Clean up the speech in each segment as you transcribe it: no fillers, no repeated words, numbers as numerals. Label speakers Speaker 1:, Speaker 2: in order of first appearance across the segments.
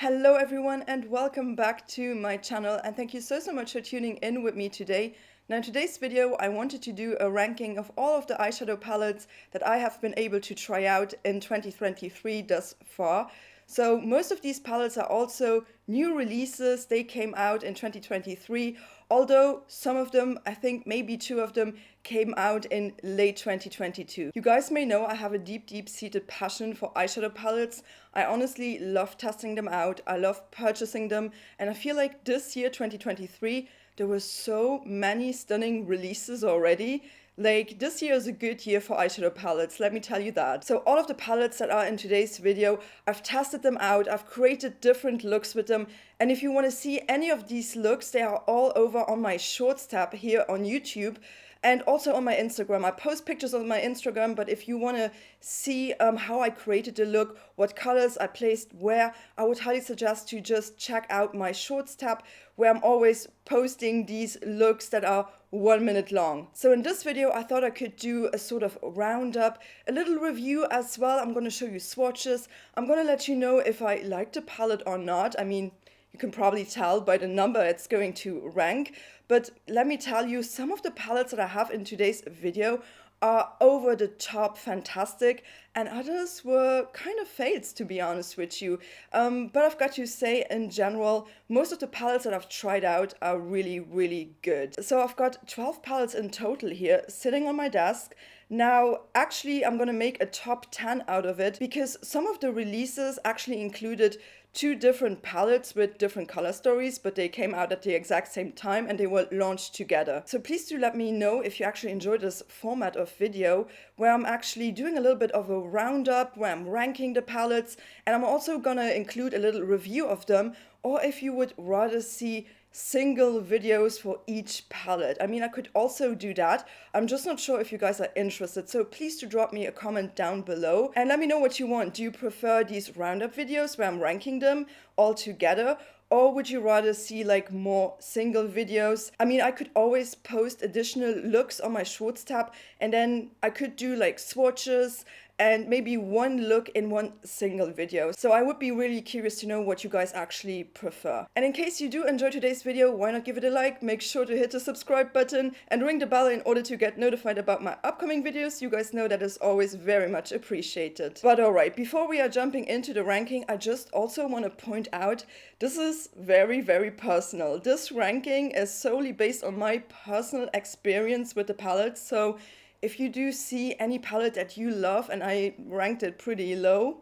Speaker 1: Hello everyone and welcome back to my channel, and thank you so much for tuning in with me today. Now in today's video I wanted to do a ranking of all of the eyeshadow palettes that I have been able to try out in 2023 thus far. So most of these palettes are also new releases. They came out in 2023, although some of them, I think maybe two of them, came out in late 2022. You guys may know I have a deep-seated passion for eyeshadow palettes. I honestly love testing them out. I love purchasing them, and I feel like this year, 2023, there were so many stunning releases already. Like, this year is a good year for eyeshadow palettes, let me tell you that. So all of the palettes that are in today's video, I've tested them out, I've created different looks with them, and if you want to see any of these looks, they are all over on my Shorts tab here on YouTube. And also on my Instagram. I post pictures on my Instagram, but if you want to see how I created the look, what colors I placed where, I would highly suggest to just check out my Shorts tab, where I'm always posting these looks that are 1 minute long. So in this video, I thought I could do a sort of roundup, a little review as well. I'm going to show you swatches. I'm going to let you know if I like the palette or not. I mean, you can probably tell by the number it's going to rank. But let me tell you, some of the palettes that I have in today's video are over the top fantastic, and others were kind of fails, to be honest with you. But I've got to say, in general, most of the palettes that I've tried out are really good. So I've got 12 palettes in total here sitting on my desk. Now, actually, I'm gonna make a top 10 out of it because some of the releases actually included two different palettes with different color stories, but they came out at the exact same time and they were launched together. So please do let me know if you actually enjoy this format of video, where I'm actually doing a little bit of a roundup, where I'm ranking the palettes, and I'm also gonna include a little review of them, or if you would rather see single videos for each palette. I mean, I could also do that. I'm just not sure if you guys are interested, so please do drop me a comment down below and let me know what you want. Do you prefer these roundup videos where I'm ranking them all together, or would you rather see like more single videos? I mean, I could always post additional looks on my Shorts tab, and then I could do like swatches and maybe one look in one single video. So I would be really curious to know what you guys actually prefer. And in case you do enjoy today's video, why not give it a like? Make sure to hit the subscribe button and ring the bell in order to get notified about my upcoming videos. You guys know that is always very much appreciated. But alright, before we are jumping into the ranking, I just also want to point out this is very personal. This ranking is solely based on my personal experience with the palette. So if you do see any palette that you love and I ranked it pretty low,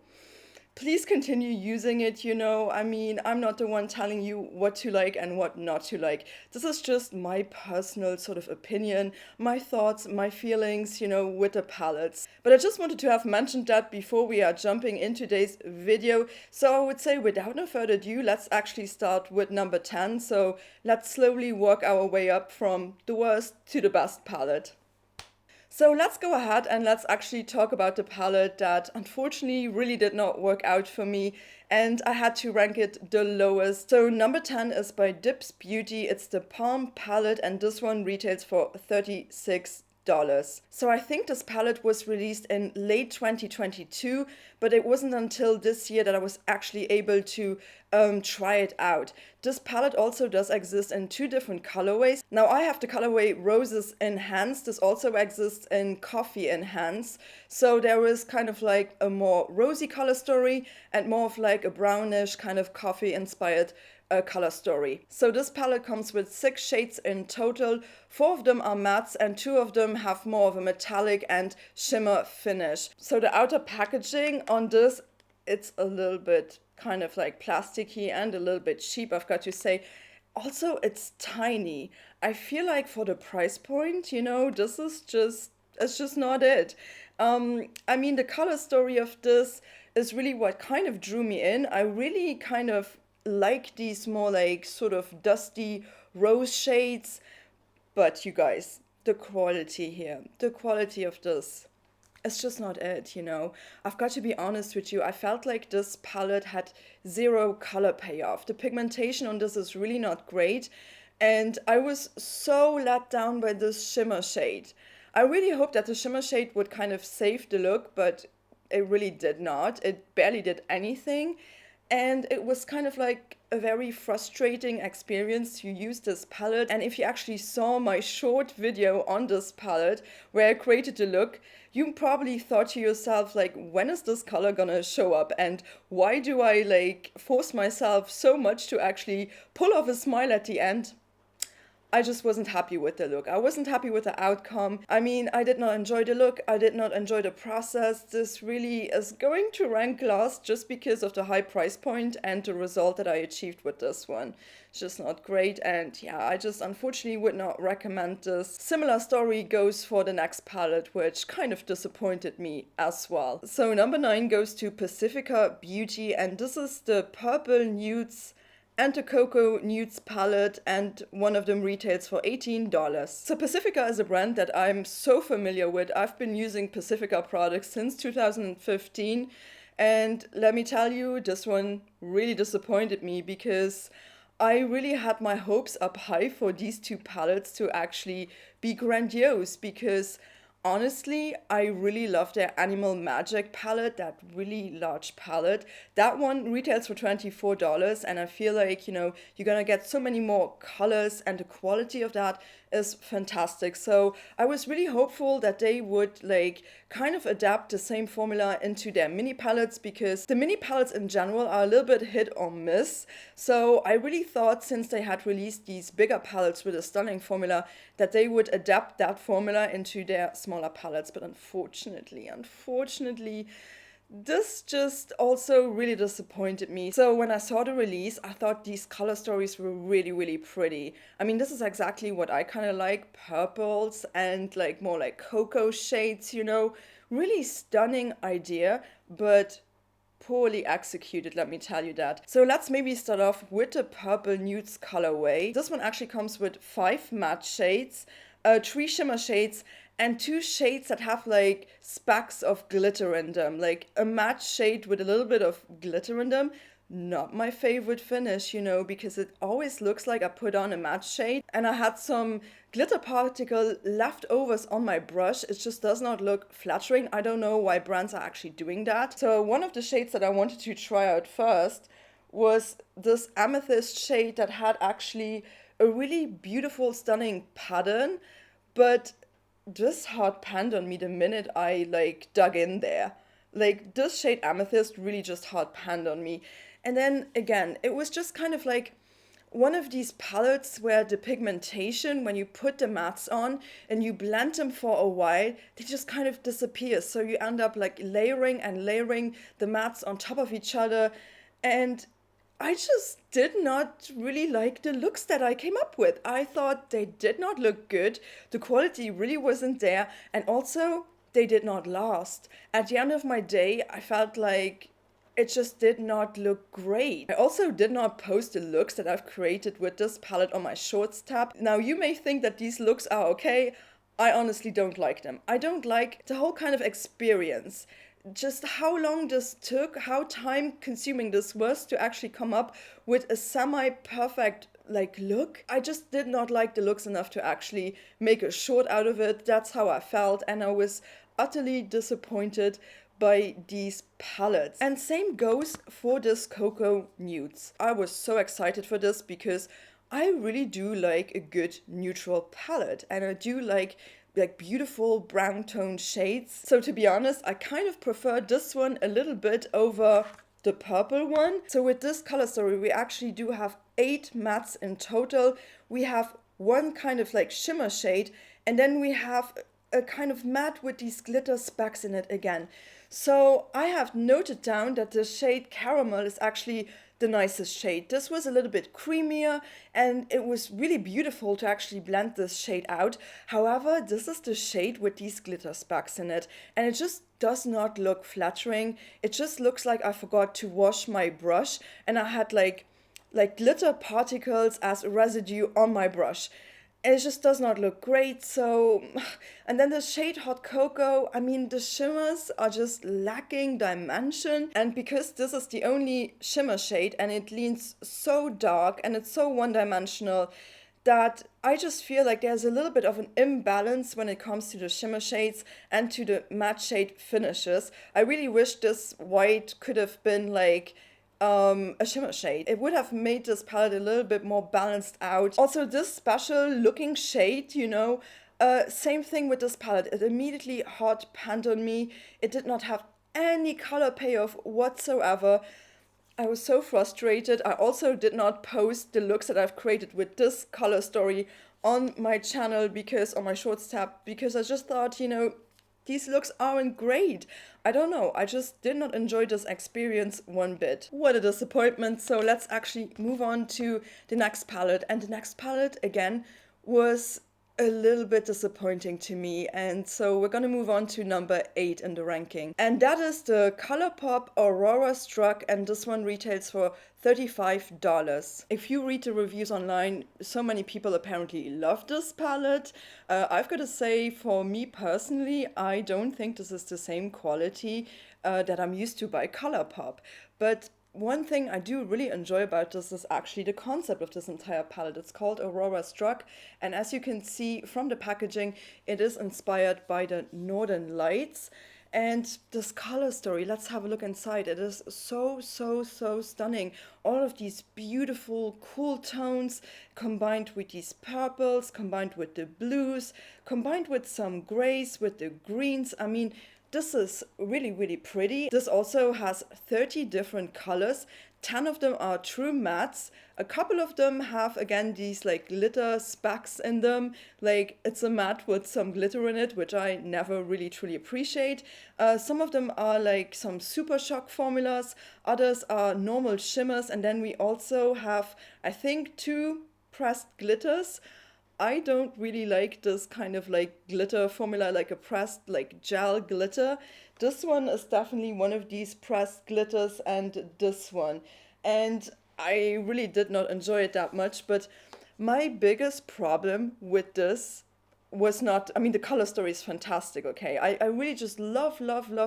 Speaker 1: please continue using it, you know. I mean, I'm not the one telling you what to like and what not to like. This is just my personal sort of opinion, my thoughts, my feelings, you know, with the palettes. But I just wanted to have mentioned that before we are jumping into today's video. So I would say, without no further ado, let's actually start with number 10. So let's slowly work our way up from the worst to the best palette. So let's go ahead and let's actually talk about the palette that unfortunately really did not work out for me, and I had to rank it the lowest. So number 10 is by CULTBEAUTY. It's the Palm palette, and this one retails for $36. So I think this palette was released in late 2022, but it wasn't until this year that I was actually able to try it out. This palette also does exist in two different colorways. Now I have the colorway Roses Enhanced. This also exists in Coffee Enhanced. So there is kind of like a more rosy color story and more of like a brownish kind of coffee inspired color story. So this palette comes with 6 shades in total. 4 of them are mattes and 2 of them have more of a metallic and shimmer finish. So the outer packaging on this, it's a little bit kind of like plasticky and a little bit cheap, I've got to say. Also, it's tiny. I feel like for the price point, you know, this is just, it's just not it. I mean, the color story of this is really what kind of drew me in. I really kind of like these more like sort of dusty rose shades, but you guys, the quality here, the quality of this, it's just not it, you know. I've got to be honest with you, I felt like this palette had zero color payoff. The pigmentation on this is really not great, and I was so let down by this shimmer shade. I really hoped that the shimmer shade would kind of save the look, but it really did not. It barely did anything. And it was kind of like a very frustrating experience to use this palette. And if you actually saw my short video on this palette where I created the look, you probably thought to yourself, like, when is this color gonna show up? And why do I like force myself so much to actually pull off a smile at the end? I just wasn't happy with the look. I wasn't happy with the outcome. I mean, I did not enjoy the look. I did not enjoy the process. This really is going to rank last just because of the high price point and the result that I achieved with this one. It's just not great. And yeah, I just unfortunately would not recommend this. Similar story goes for the next palette, which kind of disappointed me as well. So number 9 goes to Pacifica Beauty, and this is the Purple Nudes and the Cocoa Nudes palette, and one of them retails for $18. So Pacifica is a brand that I'm so familiar with. I've been using Pacifica products since 2015, and let me tell you, this one really disappointed me because I really had my hopes up high for these two palettes to actually be grandiose, because honestly, I really love their Animal Magic palette, that really large palette. That one retails for $24, and I feel like, you're gonna get so many more colors, and the quality of that is fantastic. So I was really hopeful that they would like kind of adapt the same formula into their mini palettes, because the mini palettes in general are a little bit hit or miss. So I really thought, since they had released these bigger palettes with a stunning formula, that they would adapt that formula into their smaller palettes. But unfortunately, this just also really disappointed me. So when I saw the release, I thought these color stories were really, really pretty. I mean, this is exactly what I kind of like, purples and like more like cocoa shades, really stunning idea, but poorly executed, let me tell you that. So let's maybe start off with the Purple Nudes colorway. This one actually comes with 5 matte shades, 3 shimmer shades, and 2 shades that have like specks of glitter in them, like a matte shade with a little bit of glitter in them. Not my favorite finish, because it always looks like I put on a matte shade and I had some glitter particle leftovers on my brush. It just does not look flattering. I don't know why brands are actually doing that. So one of the shades that I wanted to try out first was this amethyst shade that had actually a really beautiful, stunning pattern, but this hard panned on me the minute I like dug in there. Like, this shade amethyst really just hard panned on me. And then again, it was just kind of like one of these palettes where the pigmentation, when you put the mattes on and you blend them for a while, they just kind of disappear. So you end up like layering and layering the mattes on top of each other. And I just did not really like the looks that I came up with. I thought they did not look good. The quality really wasn't there. And also, they did not last. At the end of my day, I felt like it just did not look great. I also did not post the looks that I've created with this palette on my Shorts tab. Now, you may think that these looks are okay. I honestly don't like them. I don't like the whole kind of experience. Just how long this took, how time consuming this was to actually come up with a semi-perfect like look. I just did not like the looks enough to actually make a short out of it. That's how I felt, and I was utterly disappointed by these palettes. And same goes for this Cocoa Nudes. I was so excited for this because I really do like a good neutral palette, and I do like beautiful brown tone shades. So to be honest, I kind of prefer this one a little bit over the purple one. So with this color story, we actually do have 8 mattes in total. We have one kind of like shimmer shade, and then we have a kind of matte with these glitter specks in it again. So I have noted down that the shade Caramel is actually the nicest shade. This was a little bit creamier, and it was really beautiful to actually blend this shade out. However, this is the shade with these glitter specks in it, and it just does not look flattering. It just looks like I forgot to wash my brush and I had like glitter particles as a residue on my brush. It just does not look great. So, and then the shade Hot Cocoa, I mean, the shimmers are just lacking dimension. And because this is the only shimmer shade and it leans so dark and it's so one-dimensional, that I just feel like there's a little bit of an imbalance when it comes to the shimmer shades and to the matte shade finishes. I really wish this white could have been like a shimmer shade. It would have made this palette a little bit more balanced out. Also, this special looking shade, you know, same thing with this palette. It immediately hot panned on me. It did not have any color payoff whatsoever. I was so frustrated. I also did not post the looks that I've created with this color story on my channel because, on my shorts tab, because I just thought, you know, these looks aren't great. I don't know, I just did not enjoy this experience one bit. What a disappointment. So let's actually move on to the next palette. And the next palette, again, was a little bit disappointing to me, and so we're gonna move on to number 8 in the ranking, and that is the ColourPop Aurora Struck, and this one retails for $35. If you read the reviews online, so many people apparently love this palette. I've got to say, for me personally, I don't think this is the same quality that I'm used to by ColourPop, but one thing I do really enjoy about this is actually the concept of this entire palette. It's called Aurora Struck, and as you can see from the packaging, it is inspired by the Northern Lights. And this color story, let's have a look inside. It is so stunning. All of these beautiful, cool tones combined with these purples, combined with the blues, combined with some grays, with the greens. I mean, this is really pretty. This also has 30 different colors. 10 of them are true mattes. A couple of them have, again, these like glitter specks in them. Like, it's a matte with some glitter in it, which I never really truly appreciate. Some of them are like some super shock formulas. Others are normal shimmers. And then we also have, I think, 2 pressed glitters. I don't really like this kind of like glitter formula, like a pressed like gel glitter. This one is definitely one of these pressed glitters, and this one. And I really did not enjoy it that much, but my biggest problem with this was not, I mean, the color story is fantastic, okay? I really just love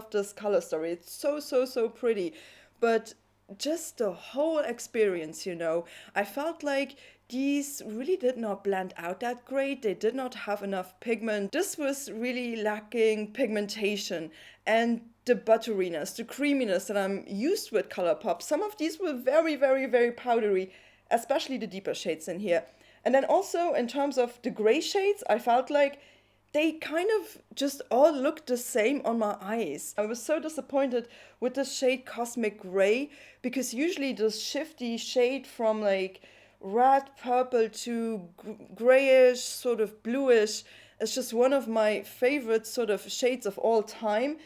Speaker 1: this color story. It's so pretty. But just the whole experience, you know, I felt like these really did not blend out that great. They did not have enough pigment. This was really lacking pigmentation and the butteriness, the creaminess that I'm used with ColourPop. Some of these were very powdery, especially the deeper shades in here. And then also in terms of the gray shades, I felt like they kind of just all looked the same on my eyes. I was so disappointed with the shade Cosmic Gray, because usually this shifty shade from like red, purple to grayish, sort of bluish is just one of my favorite sort of shades of all time.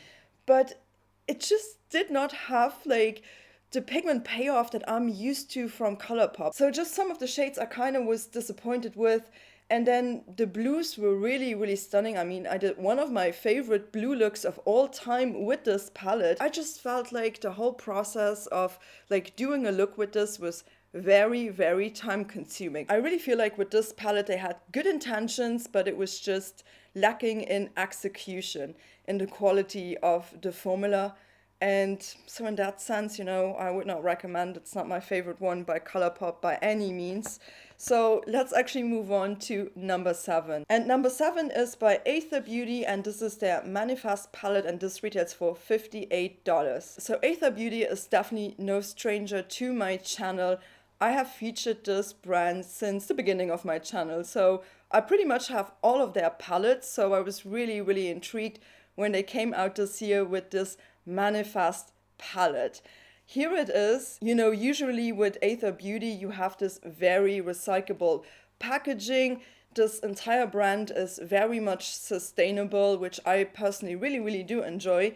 Speaker 1: But it just did not have like the pigment payoff that I'm used to from ColourPop. So just some of the shades I kind of was disappointed with. And then the blues were really stunning. I mean, I did one of my favorite blue looks of all time with this palette. I just felt like the whole process of like doing a look with this was very time consuming. I really feel like with this palette they had good intentions, but it was just lacking in execution, in the quality of the formula. And so in that sense, you know, I would not recommend. It's not my favorite one by ColourPop by any means. So let's actually move on to number 7. And number 7 is by Aether Beauty, and this is their Manifest palette, and this retails for $58. So Aether Beauty is definitely no stranger to my channel. I have featured this brand since the beginning of my channel, so I pretty much have all of their palettes. So I was really intrigued when they came out this year with this Manifest palette. Here it is. You know, usually with Aether Beauty you have this very recyclable packaging. This entire brand is very much sustainable, which I personally really do enjoy.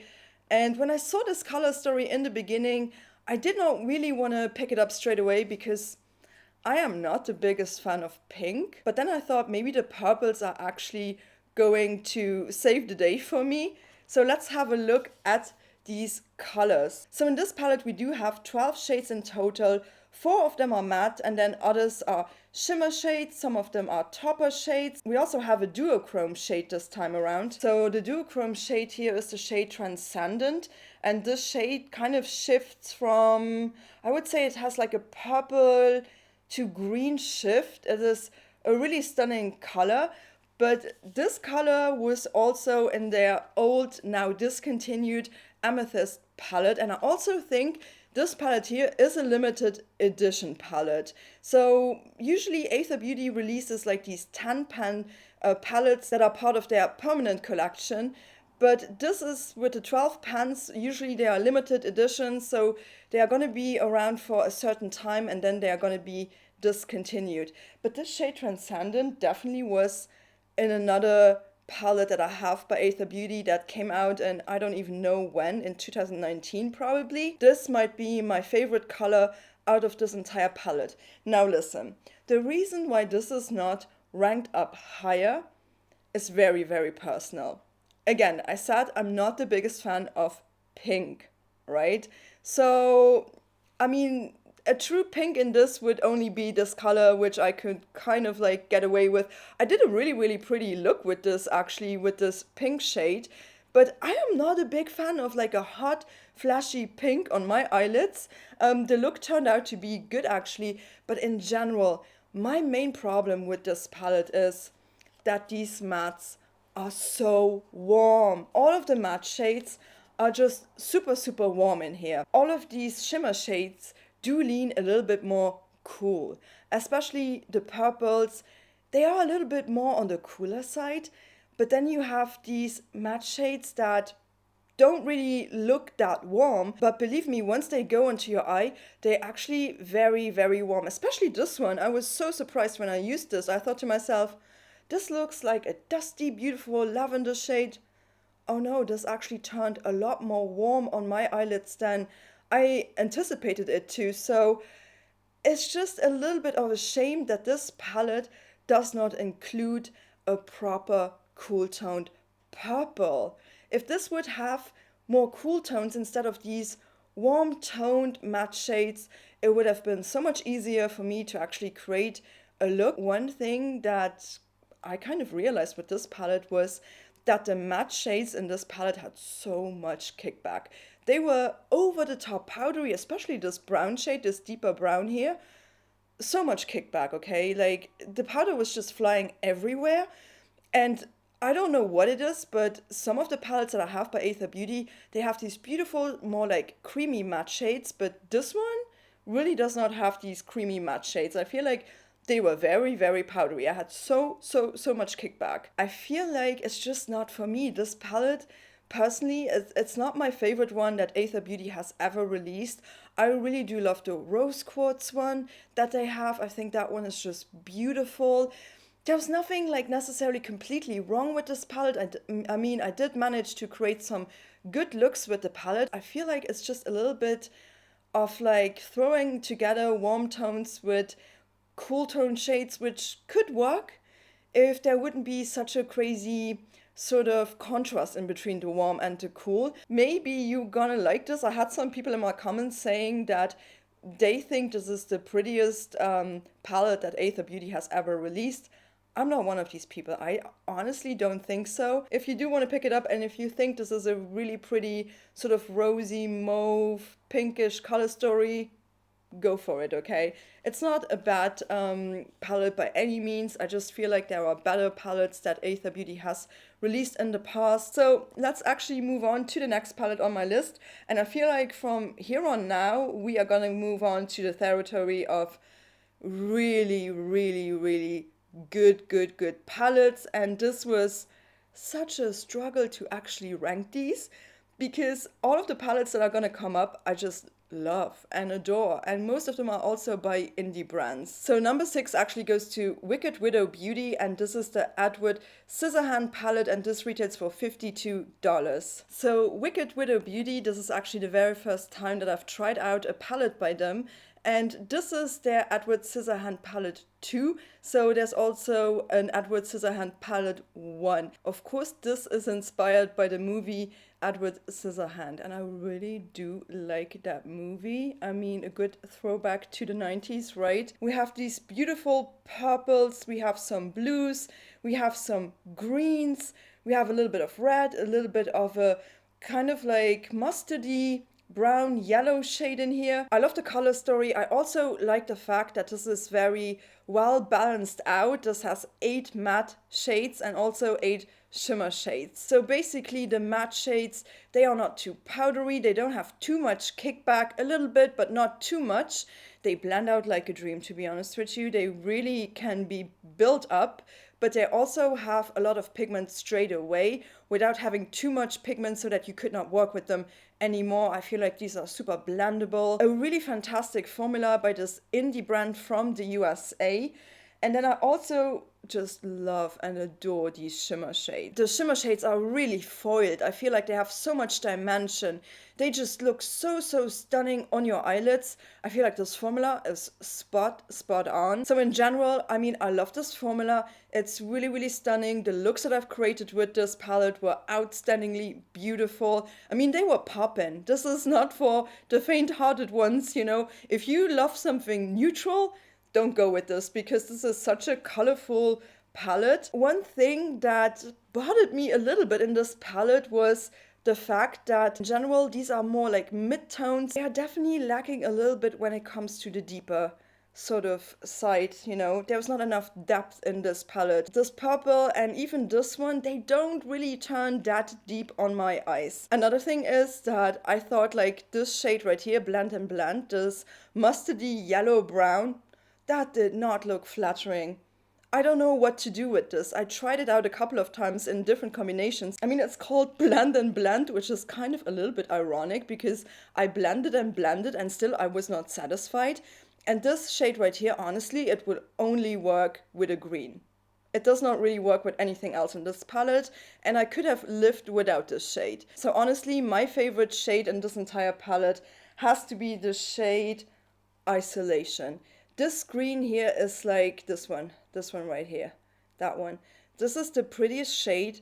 Speaker 1: And when I saw this color story in the beginning, I did not really want to pick it up straight away because I am not the biggest fan of pink. But then I thought maybe the purples are actually going to save the day for me. So let's have a look at these colors. So in this palette we do have 12 shades in total. 4 of them are matte, and then others are shimmer shades. Some of them are topper shades. We also have a duochrome shade this time around. So the duochrome shade here is the shade Transcendent, and this shade kind of shifts from, I would say it has like a purple to green shift. It is a really stunning color. But this color was also in their old, now discontinued Amethyst palette. And I also think this palette here is a limited edition palette. So usually Aether Beauty releases like these 10 pan palettes that are part of their permanent collection. But this is with the 12 pans, usually they are limited editions, so they are going to be around for a certain time and then they are going to be discontinued. But this shade Transcendent definitely was in another palette that I have by Aether Beauty that came out and I don't even know when, in 2019 probably. This might be my favorite color out of this entire palette. Now listen, the reason why this is not ranked up higher is very, very personal. Again, I said I'm not the biggest fan of pink, right? So, I mean, a true pink in this would only be this color, which I could kind of like get away with. I did a really, really pretty look with this, actually, with this pink shade. But I am not a big fan of like a hot, flashy pink on my eyelids. The look turned out to be good, actually. But in general, my main problem with this palette is that these mattes are so warm. All of the matte shades are just super, super warm in here. All of these shimmer shades do lean a little bit more cool, especially the purples. They are a little bit more on the cooler side, but then you have these matte shades that don't really look that warm, but believe me, once they go into your eye, they're actually very, very warm. Especially this one. I was so surprised when I used this. I thought to myself, this looks like a dusty, beautiful lavender shade. Oh no, this actually turned a lot more warm on my eyelids than I anticipated it to. So it's just a little bit of a shame that this palette does not include a proper cool toned purple. If this would have more cool tones instead of these warm toned matte shades, it would have been so much easier for me to actually create a look. One thing that I kind of realized with this palette was that the matte shades in this palette had so much kickback. They were over the top powdery, especially this brown shade, this deeper brown here. So much kickback, okay? Like, the powder was just flying everywhere. And I don't know what it is, but some of the palettes that I have by Aether Beauty, they have these beautiful, more like creamy matte shades, but this one really does not have these creamy matte shades. I feel like they were very, very powdery. I had so much kickback. I feel like it's just not for me. This palette, personally, it's not my favorite one that Aether Beauty has ever released. I really do love the rose quartz one that they have. I think that one is just beautiful. There was nothing like necessarily completely wrong with this palette. I mean, I did manage to create some good looks with the palette. I feel like it's just a little bit of like throwing together warm tones with cool tone shades, which could work if there wouldn't be such a crazy sort of contrast in between the warm and the cool. Maybe you're gonna like this. I had some people in my comments saying that they think this is the prettiest palette that Aether Beauty has ever released. I'm not one of these people. I honestly don't think so. If you do want to pick it up and if you think this is a really pretty sort of rosy mauve pinkish color story, go for it, okay? It's not a bad palette by any means. I just feel like there are better palettes that Aether Beauty has released in the past. So let's actually move on to the next palette on my list. And I feel like from here on now, we are gonna move on to the territory of really, really, really good palettes. And this was such a struggle to actually rank these because all of the palettes that are gonna come up, I just love and adore, and most of them are also by indie brands. So number 6 actually goes to Wicked Widow Beauty, and this is the Edward Scissorhand palette, and this retails for $52. So Wicked Widow Beauty, this is actually the very first time that I've tried out a palette by them, and this is their Edward Scissorhand palette 2. So there's also an Edward Scissorhand palette 1. Of course, this is inspired by the movie Edward Scissorhand, and I really do like that movie. I mean, a good throwback to the 90s, right? We have these beautiful purples, we have some blues, we have some greens, we have a little bit of red, a little bit of a kind of like mustardy brown yellow shade in here. I love the color story. I also like the fact that this is very well balanced out. This has 8 matte shades and also 8 shimmer shades. So basically the matte shades, they are not too powdery, they don't have too much kickback, a little bit, but not too much. They blend out like a dream, to be honest with you. They really can be built up, but they also have a lot of pigment straight away without having too much pigment so that you could not work with them anymore. I feel like these are super blendable. A really fantastic formula by this indie brand from the USA. And then I also just love and adore these shimmer shades. The shimmer shades are really foiled. I feel like they have so much dimension. They just look so stunning on your eyelids. I feel like this formula is spot on. So in general, I mean, I love this formula. It's really stunning. The looks that I've created with this palette were outstandingly beautiful. I mean, they were poppin'. This is not for the faint-hearted ones, you know. If you love something neutral, don't go with this, because this is such a colorful palette. One thing that bothered me a little bit in this palette was the fact that in general these are more like mid-tones. They are definitely lacking a little bit when it comes to the deeper sort of side, you know. There's not enough depth in this palette. This purple and even this one, they don't really turn that deep on my eyes. Another thing is that I thought like this shade right here, Blend and Blend, this mustardy yellow brown, that did not look flattering. I don't know what to do with this. I tried it out a couple of times in different combinations. I mean, it's called Blend and Blend, which is kind of a little bit ironic because I blended and still I was not satisfied. And this shade right here, honestly, it would only work with a green. It does not really work with anything else in this palette, and I could have lived without this shade. So honestly, my favorite shade in this entire palette has to be the shade Isolation. This green here is like this one right here, that one. This is the prettiest shade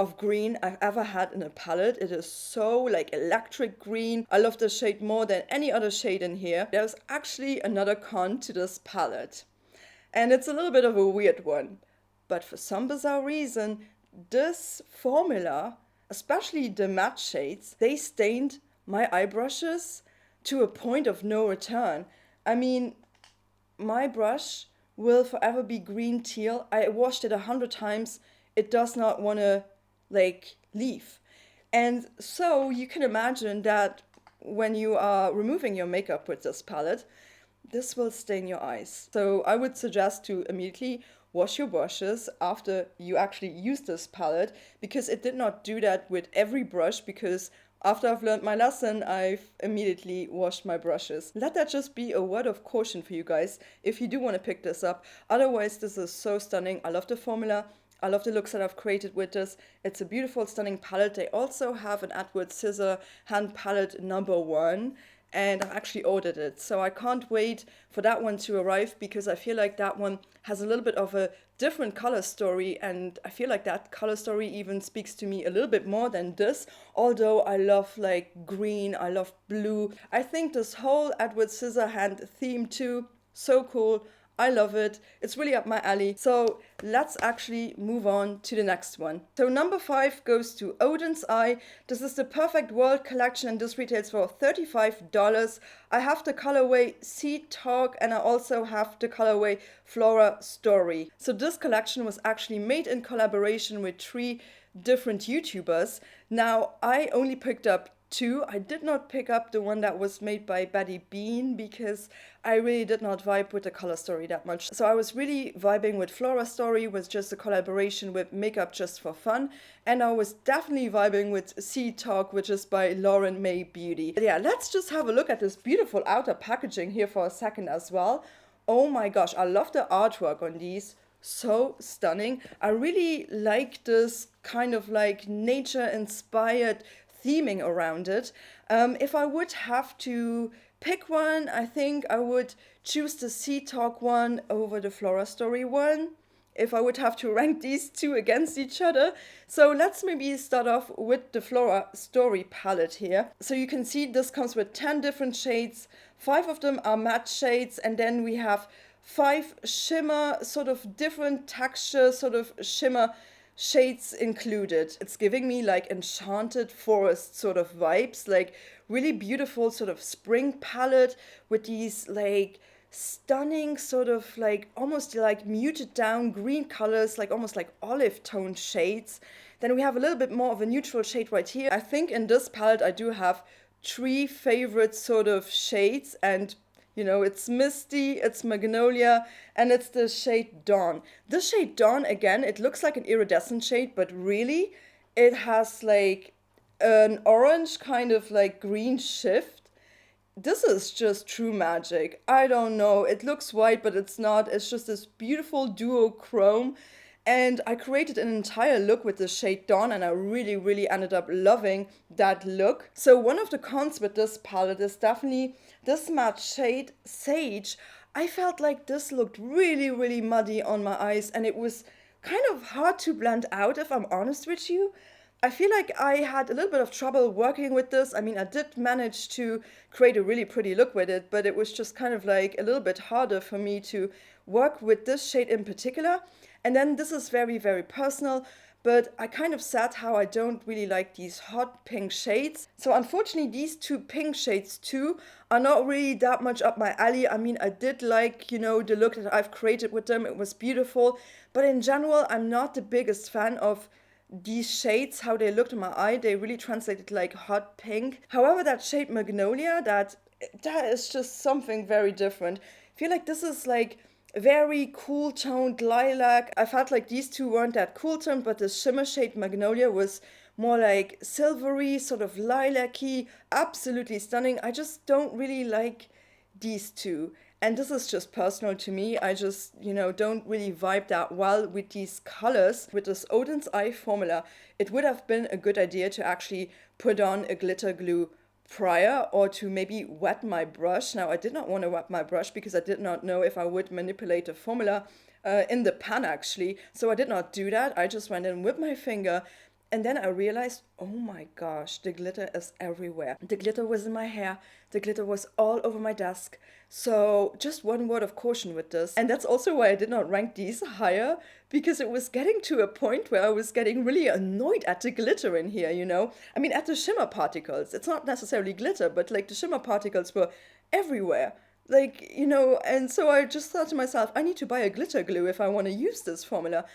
Speaker 1: of green I've ever had in a palette. It is so like electric green. I love this shade more than any other shade in here. There's actually another con to this palette, and it's a little bit of a weird one, but for some bizarre reason, this formula, especially the matte shades, they stained my eye brushes to a point of no return. I mean, my brush will forever be green teal. I washed it 100 times. It does not want to like leave. And so you can imagine that when you are removing your makeup with this palette, this will stain your eyes. So I would suggest to immediately wash your brushes after you actually use this palette, because it did not do that with every brush, because after I've learned my lesson, I've immediately washed my brushes. Let that just be a word of caution for you guys if you do want to pick this up. Otherwise, this is so stunning. I love the formula. I love the looks that I've created with this. It's a beautiful, stunning palette. They also have an Edward Scissor hand palette #1. And I've actually ordered it. So I can't wait for that one to arrive, because I feel like that one has a little bit of a different color story, and I feel like that color story even speaks to me a little bit more than this. Although I love like green, I love blue. I think this whole Edward Scissorhand theme too, so cool. I love it. It's really up my alley. So let's actually move on to the next one. So number 5 goes to Odin's Eye. This is the Perfect World collection, and this retails for $35. I have the colorway Sea Talk, and I also have the colorway Flora Story. So this collection was actually made in collaboration with 3 different YouTubers. Now, I only picked up 2. I did not pick up the one that was made by Betty Bean, because I really did not vibe with the color story that much. So I was really vibing with Flora Story, with just a collaboration with Makeup Just for Fun, and I was definitely vibing with Sea Talk, which is by Lauren May Beauty. But yeah, let's just have a look at this beautiful outer packaging here for a second as well. Oh my gosh, I love the artwork on these. So stunning. I really like this kind of like nature inspired theming around it. If I would have to pick one, I think I would choose the Sea Talk one over the Flora Story one, if I would have to rank these 2 against each other. So let's maybe start off with the Flora Story palette here. So you can see this comes with 10 different shades. 5 of them are matte shades, and then we have 5 shimmer, sort of different texture, sort of shimmer shades included. It's giving me like enchanted forest sort of vibes, like really beautiful sort of spring palette with these like stunning sort of like almost like muted down green colors, like almost like olive tone shades. Then we have a little bit more of a neutral shade right here. I think in this palette I do have 3 favorite sort of shades, and you know, it's Misty, it's Magnolia, and it's the shade Dawn. This shade Dawn, again, it looks like an iridescent shade, but really it has like an orange kind of like green shift. This is just true magic. I don't know. It looks white, but it's not. It's just this beautiful duochrome. And I created an entire look with the shade Dawn, and I really, really ended up loving that look. So one of the cons with this palette is definitely this matte shade Sage. I felt like this looked really, really muddy on my eyes, and it was kind of hard to blend out, if I'm honest with you. I feel like I had a little bit of trouble working with this. I mean, I did manage to create a really pretty look with it, but it was just kind of like a little bit harder for me to work with this shade in particular. And then this is very, very personal, but I kind of said how I don't really like these hot pink shades. So unfortunately, these 2 pink shades too are not really that much up my alley. I mean, I did like, you know, the look that I've created with them. It was beautiful. But in general, I'm not the biggest fan of these shades, how they looked in my eye. They really translated like hot pink. However, that shade Magnolia, that is just something very different. I feel like this is like very cool toned lilac. I felt like these 2 weren't that cool toned, but the shimmer shade Magnolia was more like silvery, sort of lilac-y, absolutely stunning. I just don't really like these 2. And this is just personal to me. I just, you know, don't really vibe that well with these colors. With this Odin's Eye formula, it would have been a good idea to actually put on a glitter glue prior, or to maybe wet my brush. Now, I did not want to wet my brush because I did not know if I would manipulate the formula in the pan actually. So I did not do that. I just went in with my finger. And then I realized, oh my gosh, the glitter is everywhere. The glitter was in my hair. The glitter was all over my desk. So just one word of caution with this. And that's also why I did not rank these higher, because it was getting to a point where I was getting really annoyed at the glitter in here, you know? I mean, at the shimmer particles. It's not necessarily glitter, but like the shimmer particles were everywhere. Like, you know, and so I just thought to myself, I need to buy a glitter glue if I want to use this formula.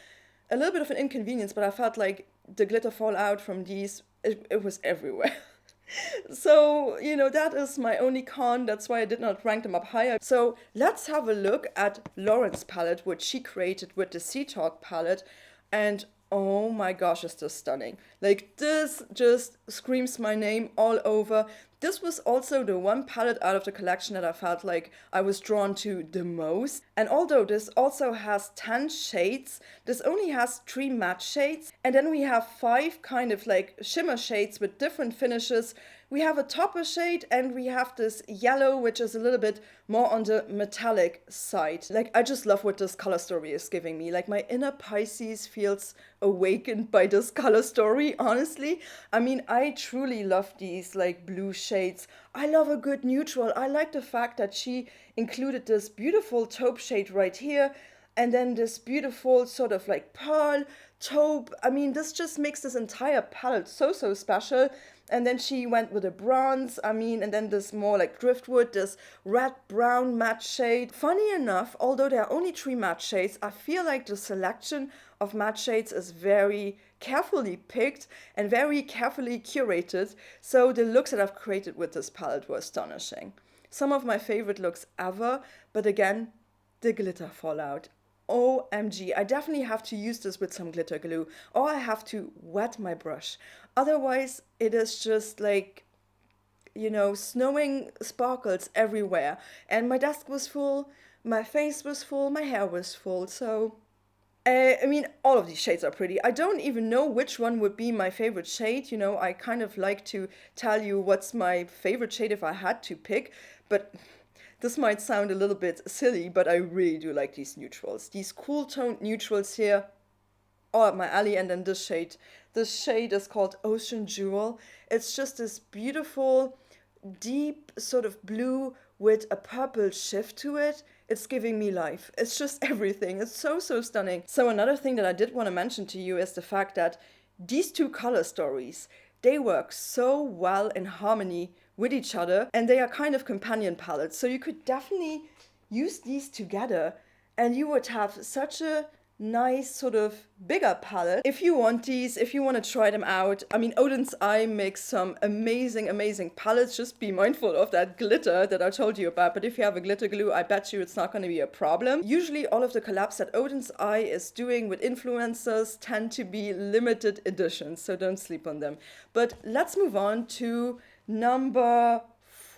Speaker 1: A little bit of an inconvenience, but I felt like the glitter fallout from these, it was everywhere. So, you know, that is my only con. That's why I did not rank them up higher. So let's have a look at Lauren's palette, which she created with the Sea Talk palette. And oh my gosh, is this stunning. Like, this just screams my name all over. This was also the one palette out of the collection that I felt like I was drawn to the most. And although this also has 10 shades, this only has 3 matte shades. And then we have 5 kind of like shimmer shades with different finishes. We have a topper shade, and we have this yellow, which is a little bit more on the metallic side. Like, I just love what this color story is giving me. Like, my inner Pisces feels awakened by this color story, honestly. I mean, I truly love these like blue shades. I love a good neutral. I like the fact that she included this beautiful taupe shade right here, and then this beautiful sort of like pearl taupe. I mean, this just makes this entire palette so, so special. And then she went with a bronze, I mean, and then this more like driftwood, this red-brown matte shade. Funny enough, although there are only 3 matte shades, I feel like the selection of matte shades is very carefully picked and very carefully curated. So the looks that I've created with this palette were astonishing. Some of my favorite looks ever, but again, the glitter fallout. OMG, I definitely have to use this with some glitter glue, or I have to wet my brush. Otherwise, it is just like, you know, snowing sparkles everywhere. And my desk was full, my face was full, my hair was full. So, I mean, all of these shades are pretty. I don't even know which one would be my favorite shade. You know, I kind of like to tell you what's my favorite shade if I had to pick, but this might sound a little bit silly, but I really do like these neutrals. These cool toned neutrals here, all up my alley. And then this shade is called Ocean Jewel. It's just this beautiful, deep sort of blue with a purple shift to it. It's giving me life. It's just everything. It's so, so stunning. So another thing that I did want to mention to you is the fact that these 2 color stories, they work so well in harmony with each other, and they are kind of companion palettes. So you could definitely use these together and you would have such a nice sort of bigger palette. If you want these, if you want to try them out, I mean, Odin's Eye makes some amazing palettes. Just be mindful of that glitter that I told you about, but if you have a glitter glue, I bet you it's not going to be a problem. Usually all of the collabs that Odin's Eye is doing with influencers tend to be limited editions, so don't sleep on them. But let's move on to number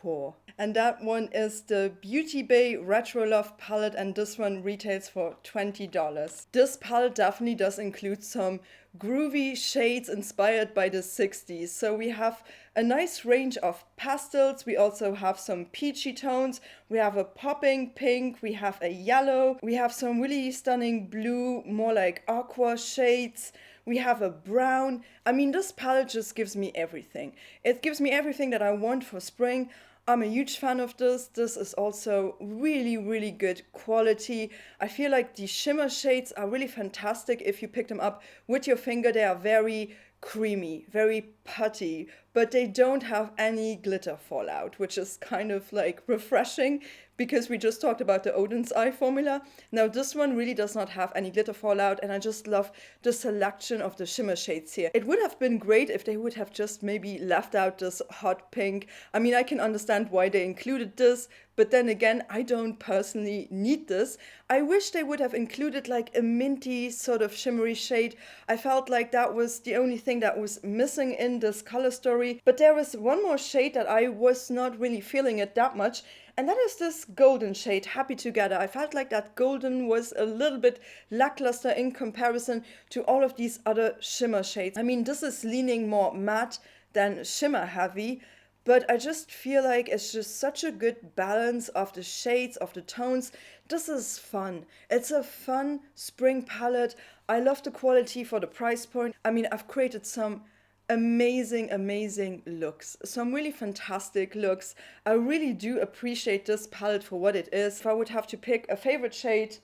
Speaker 1: 4. And that one is the Beauty Bay Retro Love palette, and this one retails for $20. This palette definitely does include some groovy shades inspired by the 60s. So we have a nice range of pastels, we also have some peachy tones, we have a popping pink, we have a yellow, we have some really stunning blue, more like aqua shades, we have a brown. I mean, this palette just gives me everything. It gives me everything that I want for spring. I'm a huge fan of this. This is also really good quality. I feel like the shimmer shades are really fantastic. If you pick them up with your finger, they are very creamy, very putty, but they don't have any glitter fallout, which is kind of like refreshing because we just talked about the Odin's Eye formula. Now this one really does not have any glitter fallout, and I just love the selection of the shimmer shades here. It would have been great if they would have just maybe left out this hot pink. I mean, I can understand why they included this, but then again, I don't personally need this. I wish they would have included like a minty sort of shimmery shade. I felt like that was the only thing that was missing in this color story. But there was one more shade that I was not really feeling it that much, and that is this golden shade, Happy Together. I felt like that golden was a little bit lackluster in comparison to all of these other shimmer shades. I mean, this is leaning more matte than shimmer heavy, but I just feel like it's just such a good balance of the shades, of the tones. This is fun. It's a fun spring palette. I love the quality for the price point. I mean, I've created some amazing looks, some really fantastic looks. I really do appreciate this palette for what it is. If I would have to pick a favorite shade,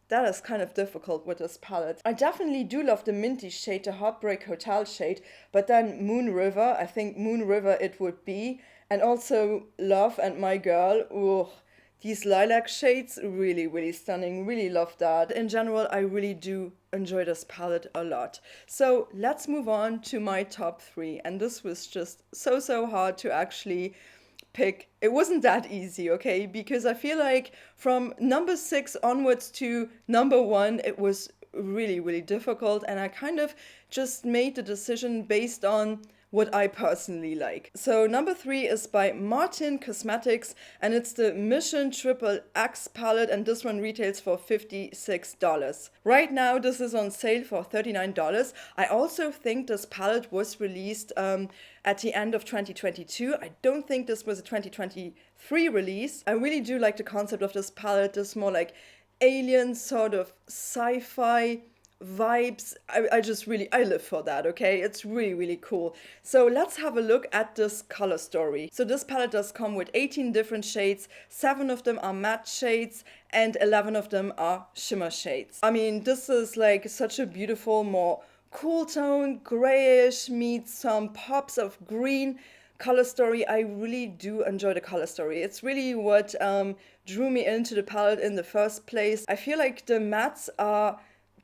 Speaker 1: that is kind of difficult with this palette. I definitely do love the minty shade, the Heartbreak Hotel shade, but then Moon River, I think Moon River it would be. And also Love and My Girl, ooh, these lilac shades, really stunning, really love that. In general, I really do enjoy this palette a lot. So let's move on to my top 3, and this was just so hard to actually pick. It wasn't that easy, okay, because I feel like from number 6 onwards to number 1 it was really difficult, and I kind of just made the decision based on what I personally like. So number 3 is by Martin Cosmetics, and it's the Mission Triple X palette, and this one retails for $56. Right now this is on sale for $39. I also think this palette was released at the end of 2022. I don't think this was a 2023 release. I really do like the concept of this palette, this more like alien sort of sci-fi vibes. I live for that, okay? It's really cool. So let's have a look at this color story. So this palette does come with 18 different shades. 7 of them are matte shades and 11 of them are shimmer shades. I mean, this is like such a beautiful, more cool tone, grayish meets some pops of green color story. I really do enjoy the color story. It's really what drew me into the palette in the first place. I feel like the mattes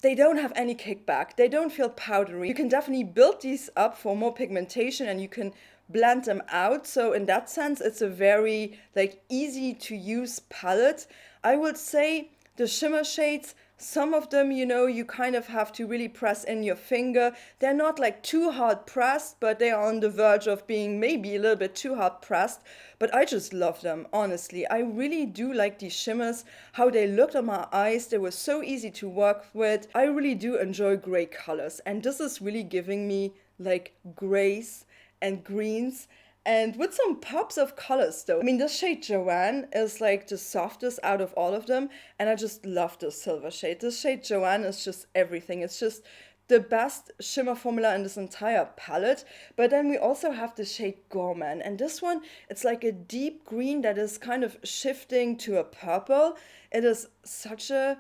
Speaker 1: they don't have any kickback. They don't feel powdery. You can definitely build these up for more pigmentation and you can blend them out. So in that sense, it's a very like easy to use palette. I would say the shimmer shades, some of them, you know, you kind of have to really press in your finger. They're not like too hard pressed, but they are on the verge of being maybe a little bit too hard pressed. But I just love them, honestly. I really do like these shimmers, how they looked on my eyes. They were so easy to work with. I really do enjoy gray colors. And this is really giving me like grays and greens, and with some pops of colors though. I mean, this shade Joanne is like the softest out of all of them, and I just love this silver shade. This shade Joanne is just everything. It's just the best shimmer formula in this entire palette. But then we also have the shade Gourmand, and this one, it's like a deep green that is kind of shifting to a purple. It is such a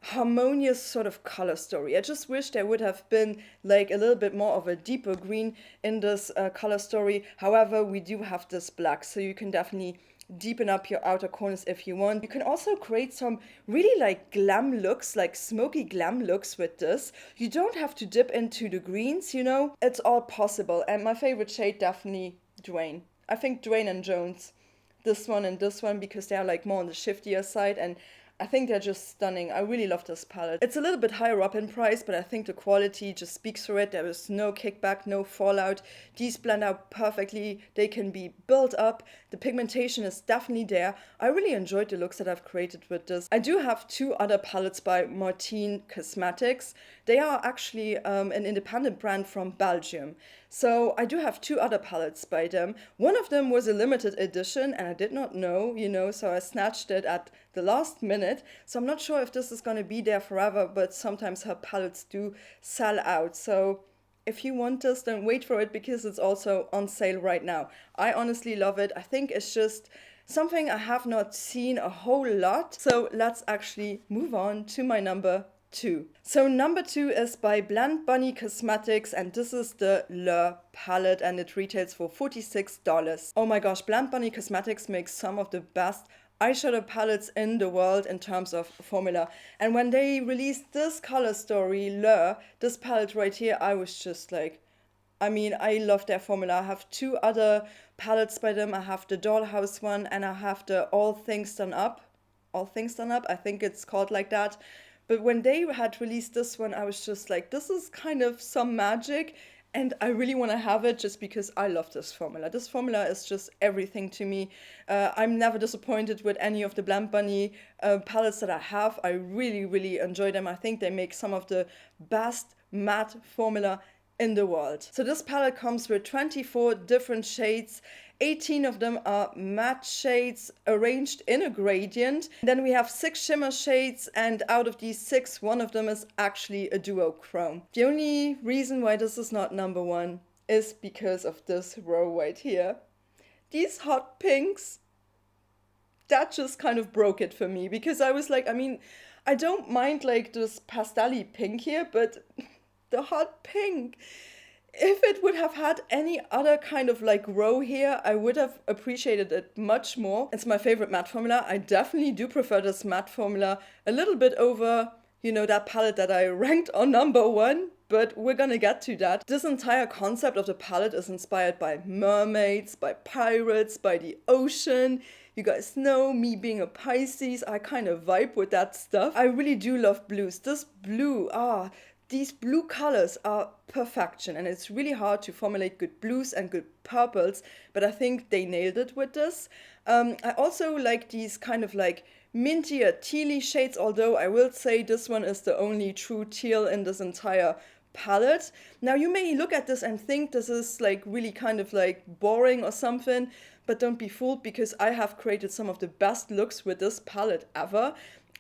Speaker 1: harmonious sort of color story. I just wish there would have been like a little bit more of a deeper green in this color story. However, we do have this black, so you can definitely deepen up your outer corners if you want. You can also create some really like glam looks, like smoky glam looks with this. You don't have to dip into the greens, you know, it's all possible. And my favorite shade, definitely Dwayne. I think Dwayne and Jones, this one and this one, because they are like more on the shiftier side, and I think they're just stunning. I really love this palette. It's a little bit higher up in price, but I think the quality just speaks for it. There is no kickback, no fallout. These blend out perfectly. They can be built up. The pigmentation is definitely there. I really enjoyed the looks that I've created with this. I do have two other palettes by Martine Cosmetics. They are actually an independent brand from Belgium. So I do have two other palettes by them. One of them was a limited edition and I did not know, you know, so I snatched it at the last minute. So I'm not sure if this is going to be there forever, but sometimes her palettes do sell out. So if you want this, then wait for it because it's also on sale right now. I honestly love it. I think it's just something I have not seen a whole lot. So let's actually move on to my number 2. So number 2 is by Blend Bunny Cosmetics, and this is the Le palette, and it retails for $46. Oh my gosh, Blend Bunny Cosmetics makes some of the best eyeshadow palettes in the world in terms of formula. And when they released this color story, Le, this palette right here, I was just like, I mean, I love their formula. I have two other palettes by them. I have the Dollhouse one and I have the All Things Done Up. All Things Done Up, I think it's called like that. But when they had released this one, I was just like, this is kind of some magic. And I really want to have it just because I love this formula. This formula is just everything to me. I'm never disappointed with any of the Blend Bunny palettes that I have. I really, really enjoy them. I think they make some of the best matte formula in the world. So this palette comes with 24 different shades. 18 of them are matte shades arranged in a gradient. Then we have 6 shimmer shades, and out of these 6, one of them is actually a duochrome. The only reason why this is not number 1 is because of this row right here. These hot pinks, that just kind of broke it for me, because I was like, I mean, I don't mind like this pastel-y pink here, but the hot pink. If it would have had any other kind of like row here, I would have appreciated it much more. It's my favorite matte formula. I definitely do prefer this matte formula a little bit over, you know, that palette that I ranked on number 1, but we're gonna get to that. This entire concept of the palette is inspired by mermaids, by pirates, by the ocean. You guys know me being a Pisces, I kind of vibe with that stuff. I really do love blues. This blue, these blue colors are perfection, and it's really hard to formulate good blues and good purples, but I think they nailed it with this. I also like these kind of like mintier tealy shades, although I will say this one is the only true teal in this entire palette. Now you may look at this and think this is like really kind of like boring or something, but don't be fooled, because I have created some of the best looks with this palette ever.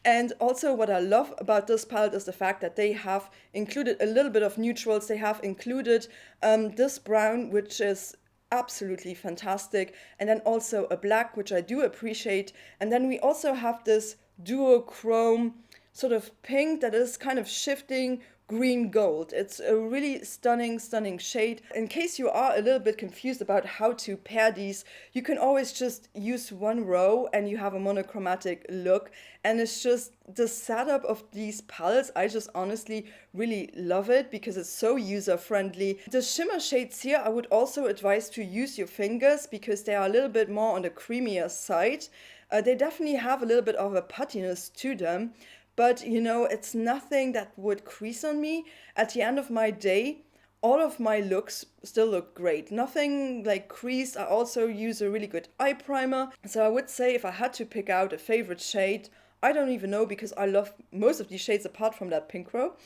Speaker 1: And also what I love about this palette is the fact that they have included a little bit of neutrals. They have included this brown, which is absolutely fantastic. And then also a black, which I do appreciate. And then we also have this duochrome sort of pink that is kind of shifting green gold. It's a really stunning shade. In case you are a little bit confused about how to pair these, you can always just use one row and you have a monochromatic look. And it's just the setup of these palettes, I just honestly really love it because it's so user friendly. The shimmer shades here, I would also advise to use your fingers because they are a little bit more on the creamier side. They definitely have a little bit of a puttiness to them. But, you know, it's nothing that would crease on me. At the end of my day, all of my looks still look great. Nothing like creased. I also use a really good eye primer. So I would say if I had to pick out a favorite shade, I don't even know, because I love most of these shades apart from that pink row,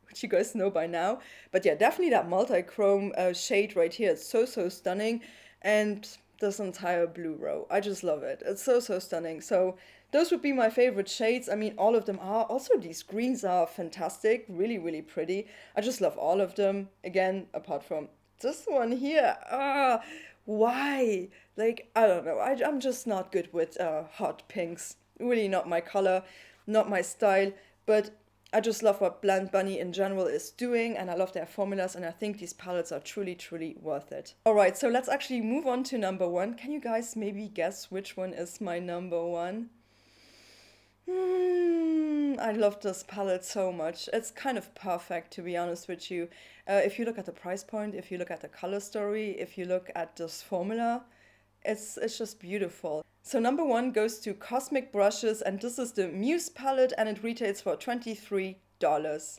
Speaker 1: which you guys know by now. But yeah, definitely that multi-chrome shade right here. It's so stunning. And this entire blue row, I just love it. It's so stunning. So those would be my favorite shades. I mean, all of them are. Also, these greens are fantastic. Really pretty. I just love all of them. Again, apart from this one here. Why? Like, I don't know. I'm just not good with hot pinks. Really not my color, not my style. But I just love what Blend Bunny in general is doing, and I love their formulas, and I think these palettes are truly, truly worth it. Alright, so let's actually move on to number one. Can you guys maybe guess which one is my number one? I love this palette so much. It's kind of perfect, to be honest with you. If you look at the price point, if you look at the color story, if you look at this formula, it's just beautiful. So number one goes to Cosmic Brushes, and this is the Muse palette, and it retails for $23.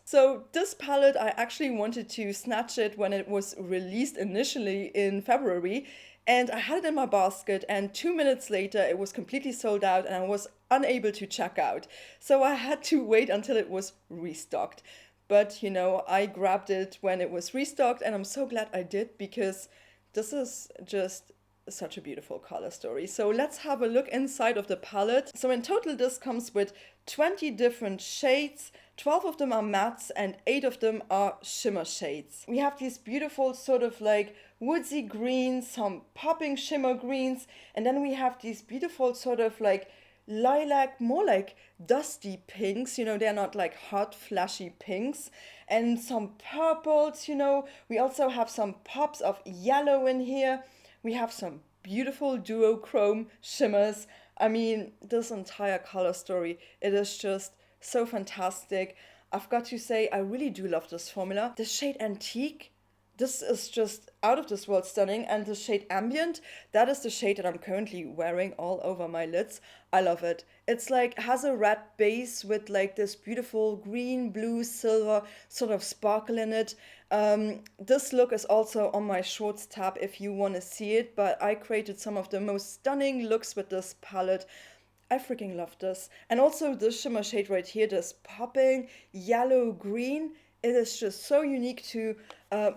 Speaker 1: So this palette, I actually wanted to snatch it when it was released initially in February, and I had it in my basket, and 2 minutes later it was completely sold out and I was unable to check out. So I had to wait until it was restocked. But you know, I grabbed it when it was restocked, and I'm so glad I did, because this is just such a beautiful color story. So let's have a look inside of the palette. So in total this comes with 20 different shades. 12 of them are mattes and 8 of them are shimmer shades. We have these beautiful sort of like woodsy greens, some popping shimmer greens, and then we have these beautiful sort of like lilac, more like dusty pinks, you know, they're not like hot flashy pinks, and some purples, you know. We also have some pops of yellow in here. We have some beautiful duochrome shimmers. I mean, this entire color story, it is just so fantastic. I've got to say, I really do love this formula. The shade Antique, this is just out of this world stunning, and the shade Ambient, that is the shade that I'm currently wearing all over my lids. I love it. It's like, has a red base with like this beautiful green, blue, silver sort of sparkle in it. This look is also on my shorts tab if you want to see it, but I created some of the most stunning looks with this palette. I freaking love this. And also this shimmer shade right here, this popping yellow green, it is just so unique to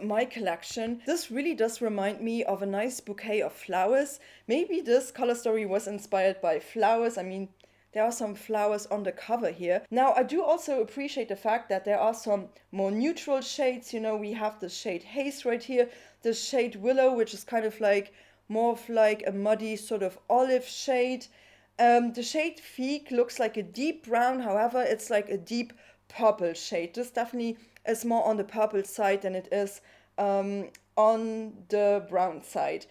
Speaker 1: my collection. This really does remind me of a nice bouquet of flowers. Maybe this color story was inspired by flowers. I mean, there are some flowers on the cover here. Now, I do also appreciate the fact that there are some more neutral shades. You know, we have the shade Haze right here, the shade Willow, which is kind of like more of like a muddy sort of olive shade. The shade Figue looks like a deep brown, however, it's like a deep purple shade. This definitely is more on the purple side than it is on the brown side.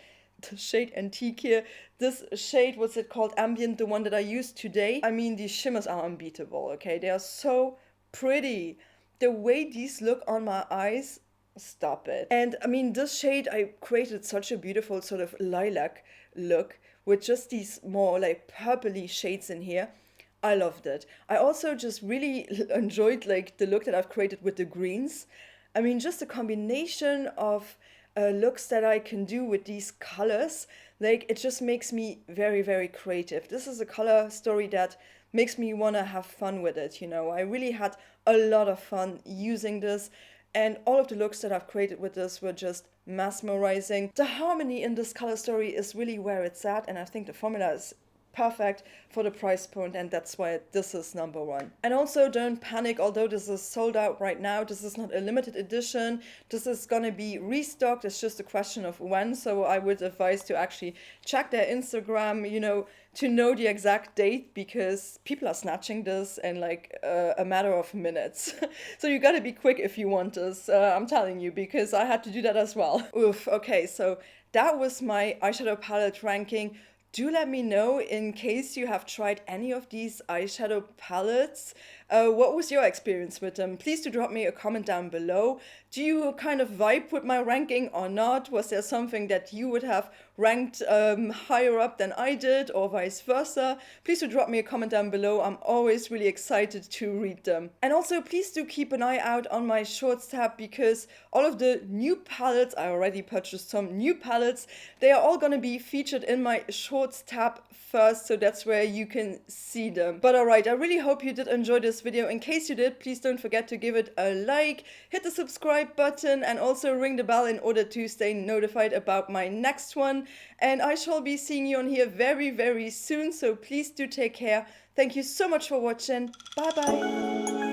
Speaker 1: The shade Antique here, this shade, what's it called, Ambient, the one that I used today. I mean, these shimmers are unbeatable, okay? They are so pretty. The way these look on my eyes, stop it. And I mean, this shade, I created such a beautiful sort of lilac look with just these more like purpley shades in here. I loved it. I also just really enjoyed like the look that I've created with the greens. I mean, just a combination of looks that I can do with these colors, like it just makes me very, very creative. This is a color story that makes me want to have fun with it, you know. I really had a lot of fun using this, and all of the looks that I've created with this were just mesmerizing. The harmony in this color story is really where it's at, and I think the formula is perfect for the price point, and that's why this is number one. And also don't panic, although this is sold out right now, this is not a limited edition. This is gonna be restocked. It's just a question of when, so I would advise to actually check their Instagram, you know, to know the exact date, because people are snatching this in like a matter of minutes. So you gotta be quick if you want this, I'm telling you, because I had to do that as well. Oof, okay, so that was my eyeshadow palette ranking. Do let me know in case you have tried any of these eyeshadow palettes. What was your experience with them? Please do drop me a comment down below. Do you kind of vibe with my ranking or not? Was there something that you would have ranked higher up than I did, or vice versa? Please do drop me a comment down below. I'm always really excited to read them. And also please do keep an eye out on my shorts tab, because all of the new palettes, I already purchased some new palettes, they are all gonna be featured in my shorts tab first, so that's where you can see them. But alright, I really hope you did enjoy this video. In case you did, please don't forget to give it a like, hit the subscribe button, and also ring the bell in order to stay notified about my next one. And I shall be seeing you on here very, very soon, so please do take care. Thank you so much for watching. Bye bye.